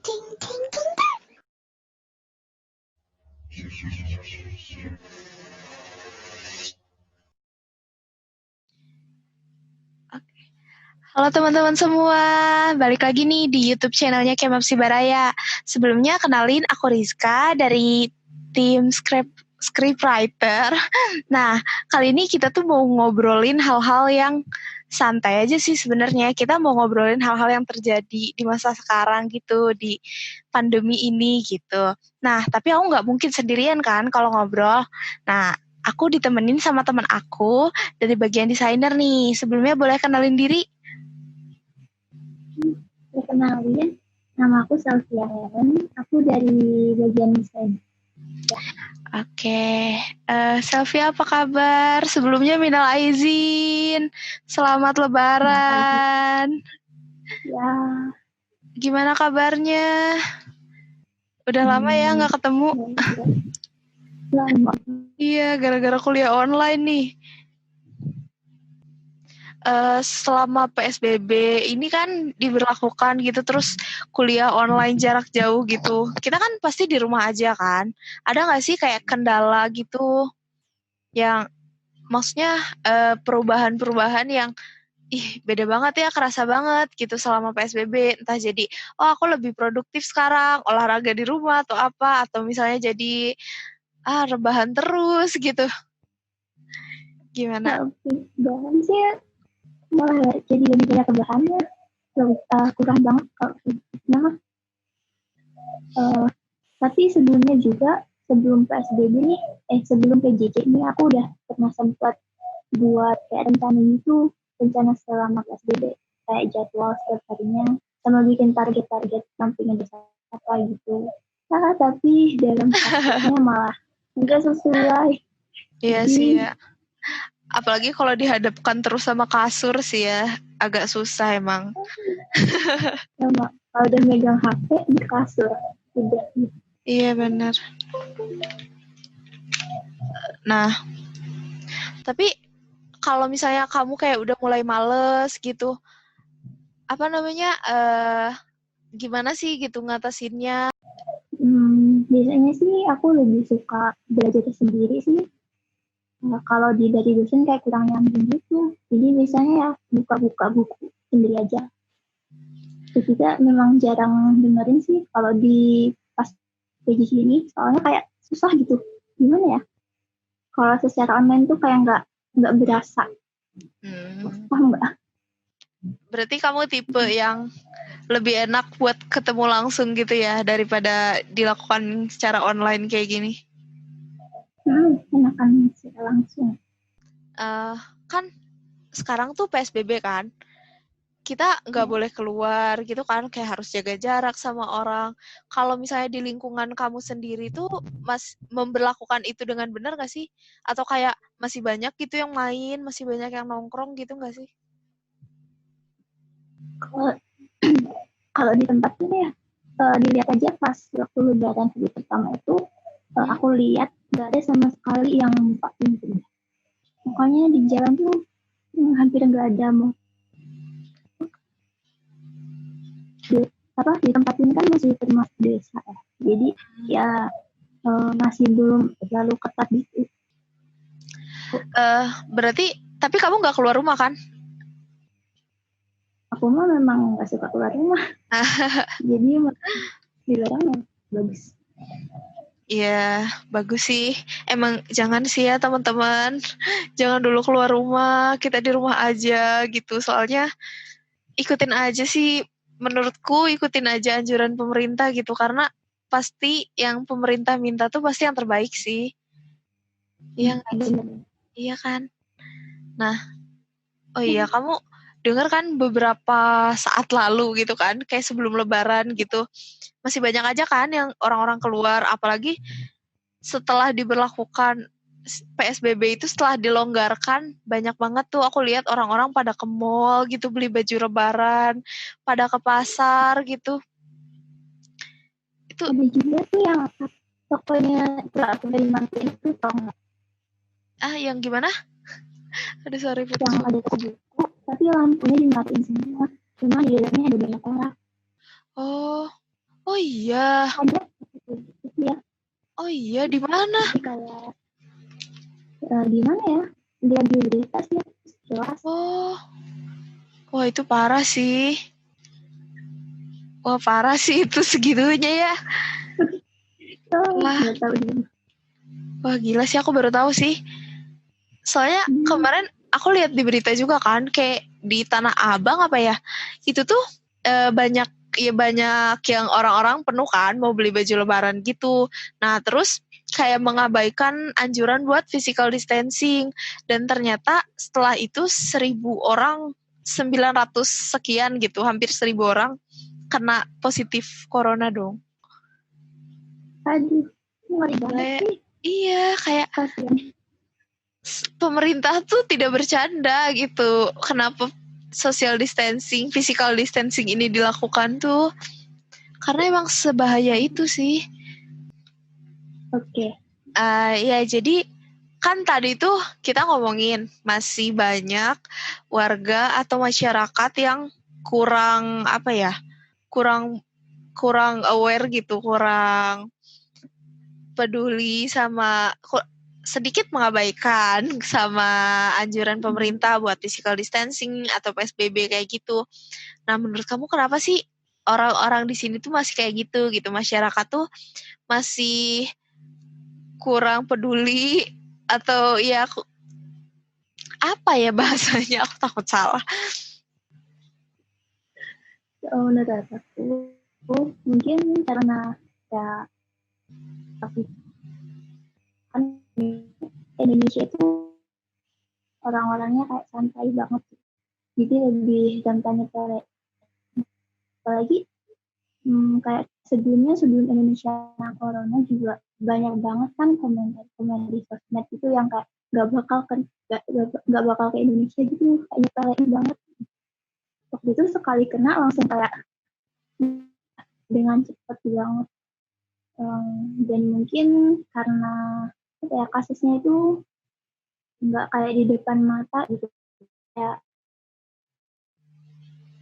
ting, ting, ting. Oke. Halo teman-teman semua, balik lagi nih di YouTube channelnya Kemap Sibaraya. Sebelumnya kenalin aku Rizka dari tim scriptwriter. Nah, kali ini kita tuh mau ngobrolin hal-hal yang santai aja sih sebenarnya. Kita mau ngobrolin hal-hal yang terjadi di masa sekarang gitu, di pandemi ini gitu. Nah, tapi aku nggak mungkin sendirian kan kalau ngobrol. Nah, aku ditemenin sama teman aku dari bagian desainer nih. Sebelumnya boleh kenalin diri? Perkenalin, nama aku Sylvia Helen, aku dari bagian desain. Oke, Sylvia apa kabar? Sebelumnya minal aizin, selamat lebaran. Ya, Gimana kabarnya? Udah lama ya nggak ketemu? lama. Iya, gara-gara kuliah online nih. Selama PSBB ini kan diberlakukan gitu, terus kuliah online jarak jauh gitu. Kita kan pasti di rumah aja kan. Ada nggak sih kayak kendala gitu yang maksudnya perubahan-perubahan yang beda banget ya, kerasa banget gitu selama PSBB. Entah jadi, oh aku lebih produktif sekarang, olahraga di rumah atau apa, atau misalnya jadi rebahan terus gitu. Gimana? Bahan sih malah jadi lebih banyak kebahannya, kurang banget kalau nah, tapi sebelumnya juga, sebelum PSBB nih, sebelum PJJ ini aku udah pernah sempat buat kayak rencana itu, rencana selama PSBB, kayak jadwal setiap harinya, sama bikin target-target nantinya bisa apa gitu. Nah, tapi dalam prakteknya malah nggak sesuai. Iya sih ya. Apalagi kalau dihadapkan terus sama kasur sih ya, agak susah emang. Sama kalau udah megang HP di kasur, udah. Iya benar. Nah, tapi kalau misalnya kamu kayak udah mulai males gitu, apa namanya, gimana sih gitu ngatasinnya? Biasanya sih aku lebih suka belajar sendiri sih. Nah, kalau dari dosen kayak kurang nyambung gitu. Jadi biasanya ya buka-buka buku sendiri aja. Terus juga memang jarang dengerin sih kalau di pas PJJ ini, soalnya kayak susah gitu. Gimana ya? Kalau secara online tuh kayak nggak berasa. Paham nggak? Berarti kamu tipe yang lebih enak buat ketemu langsung gitu ya daripada dilakukan secara online kayak gini. Enakan secara langsung. Kan sekarang tuh PSBB kan, kita nggak boleh keluar gitu kan, kayak harus jaga jarak sama orang. Kalau misalnya di lingkungan kamu sendiri tuh memberlakukan itu dengan benar nggak sih? Atau kayak masih banyak gitu yang main, masih banyak yang nongkrong gitu nggak sih? Kalau di tempat ini ya, dilihat aja pas waktu lebaran hari pertama itu, aku lihat nggak ada sama sekali yang buka pintu. Makanya di jalan tuh hampir nggak ada mau di tempat ini kan masih termasuk desa ya. Jadi ya masih belum terlalu ketat gitu. Berarti tapi kamu nggak keluar rumah kan? Aku mah memang nggak suka keluar rumah. Jadi di luar bagus. Iya, bagus sih. Emang jangan sih ya teman-teman. Jangan dulu keluar rumah, kita di rumah aja gitu. Soalnya ikutin aja sih, menurutku ikutin aja anjuran pemerintah gitu. Karena pasti yang pemerintah minta tuh pasti yang terbaik sih. Iya nggak sih? Iya kan? Nah, oh iya kamu dengar kan beberapa saat lalu gitu kan, kayak sebelum lebaran gitu. Masih banyak aja kan yang orang-orang keluar, apalagi setelah diberlakukan PSBB itu, setelah dilonggarkan, banyak banget tuh aku lihat orang-orang pada ke mall gitu, beli baju lebaran, pada ke pasar gitu. Itu ada juga tuh yang tokonya nggak boleh dimatiin itu tau. yang gimana? Aduh sorry putus. Yang ada toko buku tapi lampunya dimatiin semua, cuma di dalamnya ada banyak orang. Oh Oh iya. Ada gitu ya. Oh iya, di mana? Jadi kayak di mana ya? Dia di berita sih jelas. Oh. Wah, itu parah sih. Wah, parah sih itu segitunya ya. Wah, Nggak tahu dia. wah gila sih, aku baru tahu sih. Soalnya kemarin aku lihat di berita juga kan, kayak di Tanah Abang apa ya, itu tuh banyak yang orang-orang penuh kan mau beli baju lebaran gitu. Nah terus kayak mengabaikan anjuran buat physical distancing, dan ternyata setelah itu 1.000 orang, 900 sekian gitu, hampir 1.000 orang kena positif corona dong. Aduh, ngeri banget Kayak, sih. iya, kayak Kasian. pemerintah tuh tidak bercanda gitu. Kenapa social distancing, physical distancing ini dilakukan tuh? Karena emang sebahaya itu sih. Oke. Ya jadi kan tadi tuh kita ngomongin masih banyak warga atau masyarakat yang kurang apa ya, kurang kurang aware gitu, kurang peduli sama, sedikit mengabaikan sama anjuran pemerintah buat physical distancing atau PSBB kayak gitu. Nah, menurut kamu kenapa sih orang-orang di sini tuh masih kayak gitu, masyarakat tuh masih kurang peduli, atau ya apa ya bahasanya, aku takut salah. Menurut aku mungkin karena ya tapi kan Indonesia itu orang-orangnya kayak santai banget, jadi lebih gampang nyepelek. Apalagi kayak sebelum Indonesia corona juga banyak banget kan komentar di sosmed itu yang kayak nggak bakal ke Indonesia gitu, kayak nyepelein banget. Waktu itu sekali kena langsung kayak dengan cepat banget. Dan mungkin karena ya, kasusnya itu nggak kayak di depan mata gitu, kayak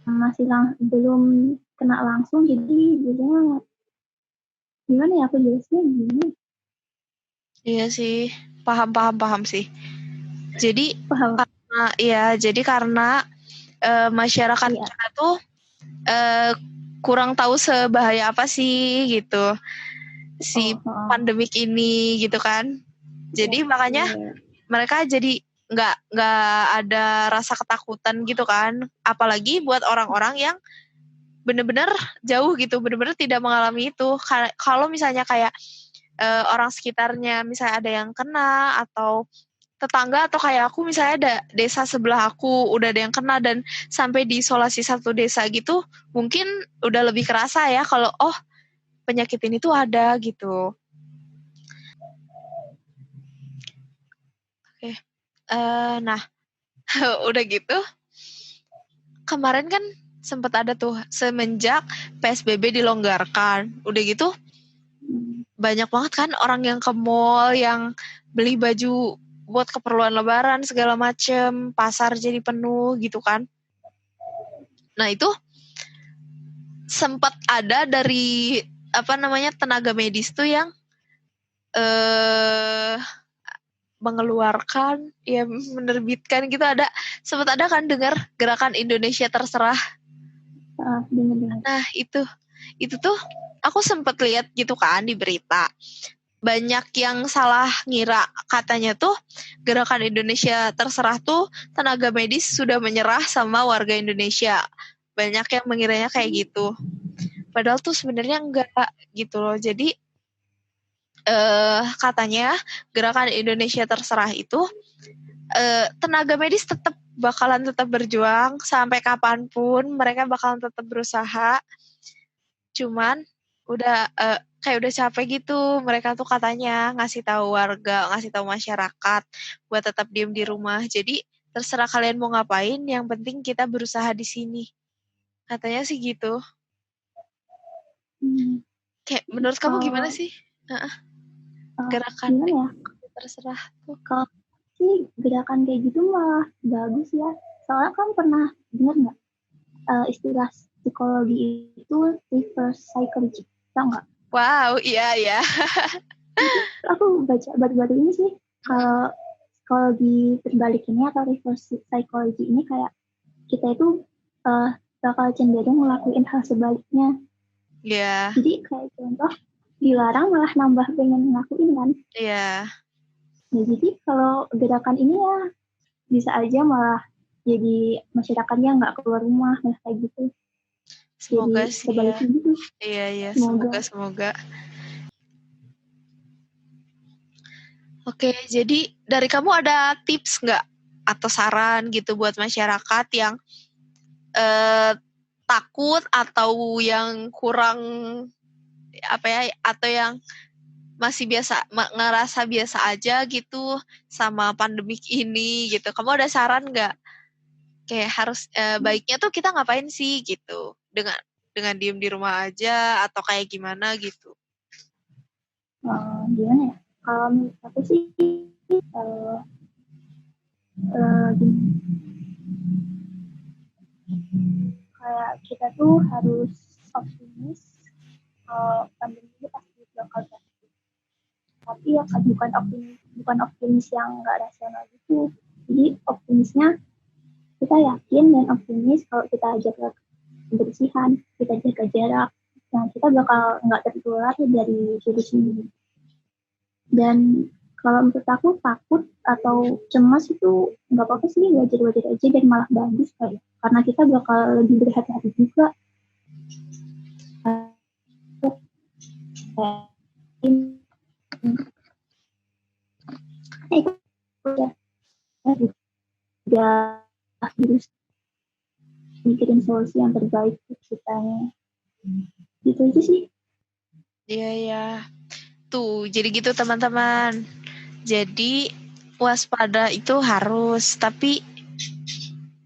masih belum kena langsung, jadi biasanya gimana ya aku jelasnya gini. Iya sih, paham sih. Jadi Paham. karena masyarakat Iya. kita tuh kurang tahu sebahaya apa sih gitu si pandemik ini gitu kan. Jadi makanya mereka jadi nggak ada rasa ketakutan gitu kan. Apalagi buat orang-orang yang benar-benar jauh gitu, benar-benar tidak mengalami itu. Kalau misalnya kayak orang sekitarnya misalnya ada yang kena, atau tetangga, atau kayak aku misalnya ada desa sebelah aku udah ada yang kena dan sampai diisolasi satu desa gitu, mungkin udah lebih kerasa ya kalau oh penyakit ini tuh ada gitu. Oke. Nah, udah gitu kemarin kan sempat ada tuh semenjak PSBB dilonggarkan, udah gitu banyak banget kan orang yang ke mall, yang beli baju buat keperluan lebaran segala macem, pasar jadi penuh gitu kan. Nah itu sempat ada dari tenaga medis tuh yang mengeluarkan, ya menerbitkan gitu, sempat ada kan dengar gerakan Indonesia Terserah. Nah itu tuh aku sempat lihat gitu kan di berita, banyak yang salah ngira katanya tuh gerakan Indonesia Terserah tuh tenaga medis sudah menyerah sama warga Indonesia. Banyak yang mengiranya kayak gitu, padahal tuh sebenarnya enggak gitu loh. Jadi katanya gerakan Indonesia Terserah itu tenaga medis bakalan tetap berjuang sampai kapanpun, mereka bakalan tetap berusaha. Cuman udah kayak udah capek gitu mereka tuh katanya ngasih tahu warga, ngasih tahu masyarakat buat tetap diem di rumah. Jadi terserah kalian mau ngapain, yang penting kita berusaha di sini. Katanya sih gitu. Kayak menurut kamu gimana sih? Gerakan Gimana ya? Terserah tuh. Kalau sih gerakan kayak gitu malah bagus ya. Soalnya kan pernah dengar nggak istilah psikologi itu reverse psychology. tau nggak? Wow, iya. Aku baca baru-baru ini sih, kalau di terbalik ini atau reverse psychology ini kayak kita itu bakal cenderung ngelakuin hal sebaliknya. Iya. Jadi kayak contoh dilarang malah nambah pengen ngelakuin kan. Iya. Nah, jadi kalau gerakan ini ya bisa aja malah jadi masyarakatnya nggak keluar rumah malah kayak gitu. Semoga Jadi sih ya. sebaliknya gitu. Iya, Semoga. semoga. Oke, jadi dari kamu ada tips nggak atau saran gitu buat masyarakat yang takut atau yang kurang apa ya, atau yang masih ngerasa biasa aja gitu sama pandemik ini gitu. Kamu ada saran nggak? Kayak harus baiknya tuh kita ngapain sih gitu? Dengan diem di rumah aja atau kayak gimana gitu? Gimana ya? Kalau menurut aku sih gini, kayak kita tuh harus optimis pandemi ini pasti bakal berakhir. Tapi ya kan bukan optimis yang nggak rasional gitu. Jadi optimisnya kita yakin dan optimis kalau kita jaga kebersihan, kita jaga jarak, nah kita bakal nggak tertular dari virus ini. Dan kalau menurut aku takut atau cemas itu nggak apa-apa sih, wajar-wajar aja dan malah bagus kayak, karena kita bakal lebih berhati-hati juga. Itu ya virus, mikirin solusi yang terbaik untuk kita. Gitu aja sih. Iya. Tuh, jadi gitu teman-teman. Jadi waspada itu harus, tapi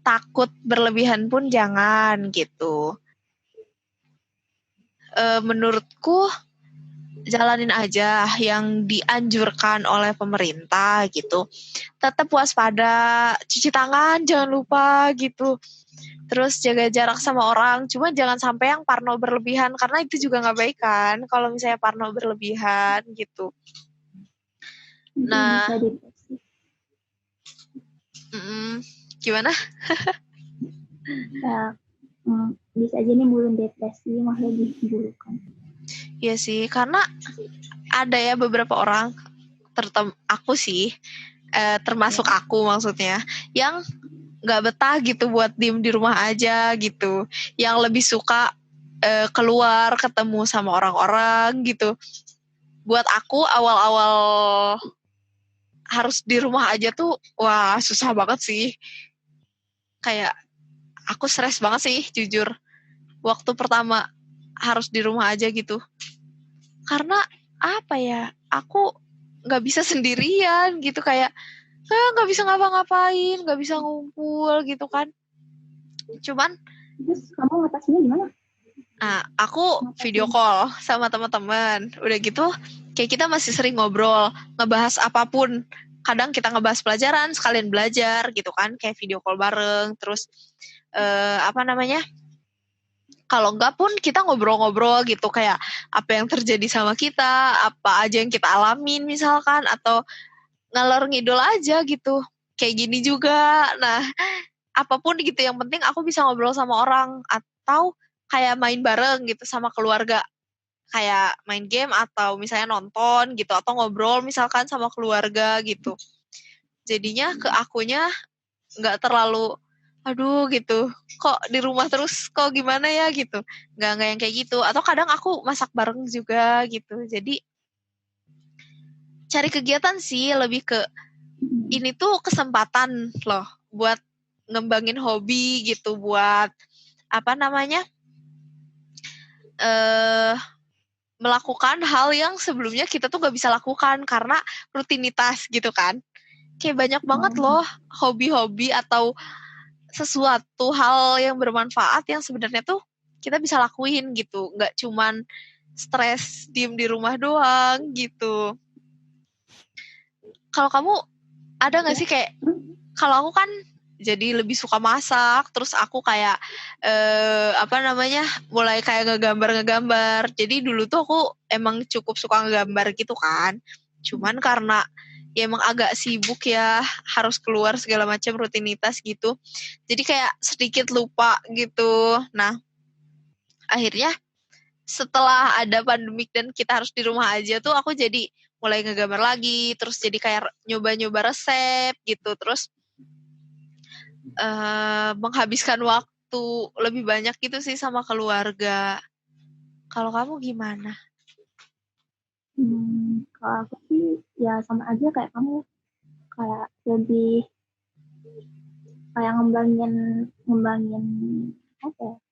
takut berlebihan pun jangan gitu. Menurutku jalanin aja yang dianjurkan oleh pemerintah gitu. Tetap waspada, cuci tangan jangan lupa gitu. Terus jaga jarak sama orang, cuma jangan sampai yang parno berlebihan karena itu juga nggak baik kan kalau misalnya parno berlebihan gitu. Nah, gimana? Ya, bisa aja nih nimbulin depresi, malah lebih buruk kan. Iya sih, karena ada ya beberapa orang, aku sih, termasuk aku maksudnya, yang nggak betah gitu buat diem di rumah aja gitu, yang lebih suka keluar ketemu sama orang-orang gitu. Buat aku awal-awal harus di rumah aja tuh, wah susah banget sih. Kayak aku stres banget sih jujur. Waktu pertama harus di rumah aja gitu. Karena apa ya, aku nggak bisa sendirian gitu, kayak nggak bisa ngapa-ngapain, nggak bisa ngumpul gitu kan. Cuman terus kamu ngatasinnya gimana? Nah, aku video call sama teman-teman. Udah gitu, kayak kita masih sering ngobrol, ngebahas apapun. Kadang kita ngebahas pelajaran, sekalian belajar gitu kan, kayak video call bareng. Terus, kalau enggak pun kita ngobrol-ngobrol gitu, kayak apa yang terjadi sama kita, apa aja yang kita alamin misalkan, atau ngalor ngidul aja gitu. Kayak gini juga. Nah, apapun gitu, yang penting aku bisa ngobrol sama orang, atau kayak main bareng gitu sama keluarga, kayak main game atau misalnya nonton gitu, atau ngobrol misalkan sama keluarga gitu. Jadinya ke akunya nggak terlalu aduh gitu, kok di rumah terus, kok gimana ya gitu, nggak yang kayak gitu. Atau kadang aku masak bareng juga gitu. Jadi cari kegiatan sih, lebih ke ini tuh kesempatan loh buat ngembangin hobi gitu, buat melakukan hal yang sebelumnya kita tuh gak bisa lakukan karena rutinitas gitu kan. Kayak banyak banget loh hobi-hobi atau sesuatu hal yang bermanfaat yang sebenarnya tuh kita bisa lakuin gitu, nggak cuman stres diem di rumah doang gitu. Kalau kamu ada nggak sih kayak, kalau aku kan jadi lebih suka masak. Terus aku kayak mulai kayak ngegambar. Jadi dulu tuh aku emang cukup suka ngegambar gitu kan. Cuman karena ya emang agak sibuk ya, harus keluar segala macam rutinitas gitu. Jadi kayak sedikit lupa gitu. Nah, akhirnya setelah ada pandemik dan kita harus di rumah aja tuh aku jadi mulai ngegambar lagi, terus jadi kayak nyoba-nyoba resep gitu, terus menghabiskan waktu lebih banyak gitu sih sama keluarga. Kalau kamu gimana? Kalau aku sih ya sama aja kayak kamu, kayak lebih kayak ngembangin apa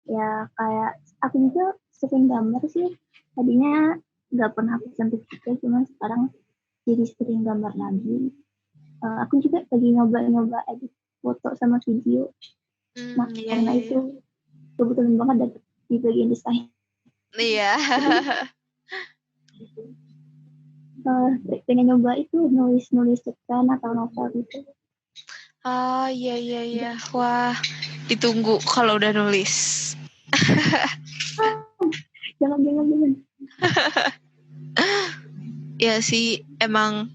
ya, kayak aku juga sering gambar sih, tadinya nggak pernah aku sentuh juga, cuman sekarang jadi sering gambar lagi. Aku juga lagi nyoba edit foto sama video. Nah, karena itu kebetulan banget di bagian desain. Iya. Pengen nyoba itu nulis cerpen atau novel gitu. Iya. Wah, ditunggu kalau udah nulis. Jangan. Ya sih, emang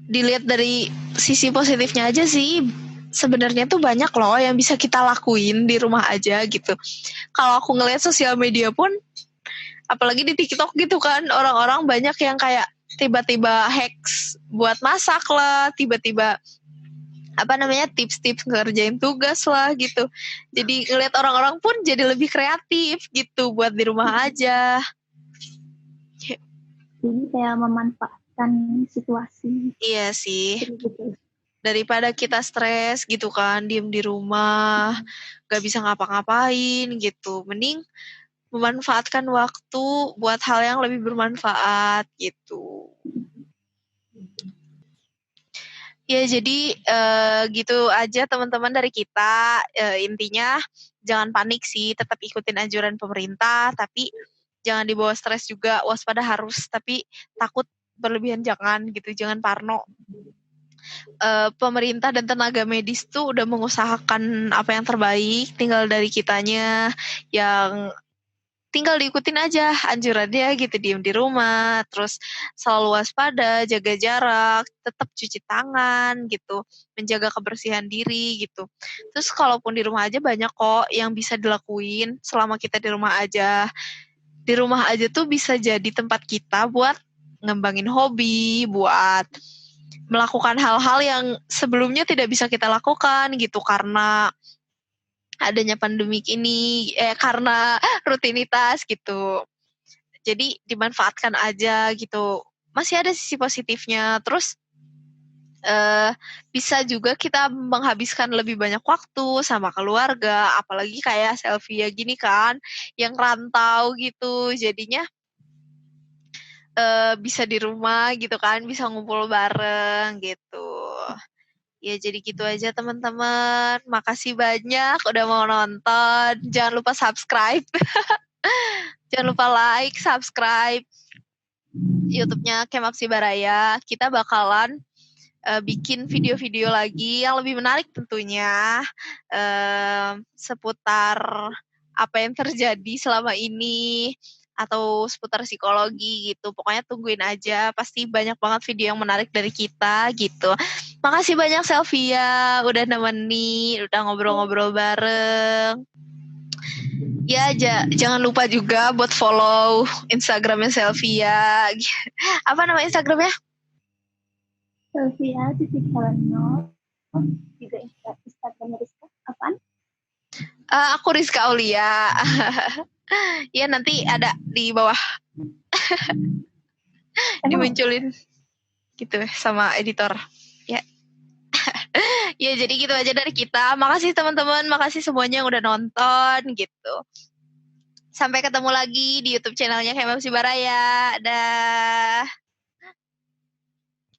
dilihat dari sisi positifnya aja sih, sebenarnya tuh banyak loh yang bisa kita lakuin di rumah aja gitu. Kalau aku ngeliat sosial media pun, apalagi di TikTok gitu kan, orang-orang banyak yang kayak tiba-tiba hacks buat masak lah, tiba-tiba tips-tips ngerjain tugas lah gitu. Jadi ngeliat orang-orang pun jadi lebih kreatif gitu buat di rumah aja. Jadi kayak memanfaatkan situasi. Iya sih. Daripada kita stres gitu kan, diem di rumah, gak bisa ngapa-ngapain gitu. Mending memanfaatkan waktu buat hal yang lebih bermanfaat gitu. Ya jadi gitu aja teman-teman dari kita. Intinya jangan panik sih, tetap ikutin anjuran pemerintah, tapi jangan dibawa stres juga, waspada harus, tapi takut berlebihan jangan gitu, jangan parno. Pemerintah dan tenaga medis tuh udah mengusahakan apa yang terbaik, tinggal dari kitanya yang tinggal diikutin aja anjurannya gitu, diem di rumah, terus selalu waspada, jaga jarak, tetap cuci tangan gitu, menjaga kebersihan diri gitu. Terus kalaupun di rumah aja banyak kok yang bisa dilakuin selama kita di rumah aja. Di rumah aja tuh bisa jadi tempat kita buat ngembangin hobi, buat melakukan hal-hal yang sebelumnya tidak bisa kita lakukan gitu karena adanya pandemik ini, karena rutinitas gitu. Jadi dimanfaatkan aja gitu. Masih ada sisi positifnya. Terus bisa juga kita menghabiskan lebih banyak waktu sama keluarga, apalagi kayak Selvia gini kan, yang rantau gitu. Jadinya bisa di rumah gitu kan, bisa ngumpul bareng gitu. Ya jadi gitu aja teman-teman. Makasih banyak udah mau nonton. Jangan lupa subscribe. Jangan lupa like, subscribe YouTube-nya Kemapsi Baraya. Kita bakalan bikin video-video lagi yang lebih menarik tentunya. Seputar apa yang terjadi selama ini, atau seputar psikologi gitu. Pokoknya tungguin aja, pasti banyak banget video yang menarik dari kita gitu. Makasih banyak Selvia udah nemenin, udah ngobrol-ngobrol bareng. Ya, jangan lupa juga buat follow Instagramnya Selvia. Apa nama Instagramnya? Selvia _. Juga Instagramnya Rizka. Apaan? Aku Rizka Aulia. Ya nanti ada di bawah. Dimunculin gitu sama editor. Ya. Ya jadi gitu aja dari kita. Makasih teman-teman, makasih semuanya yang udah nonton gitu. Sampai ketemu lagi di YouTube channelnya Kemapsi Baraya. Dah.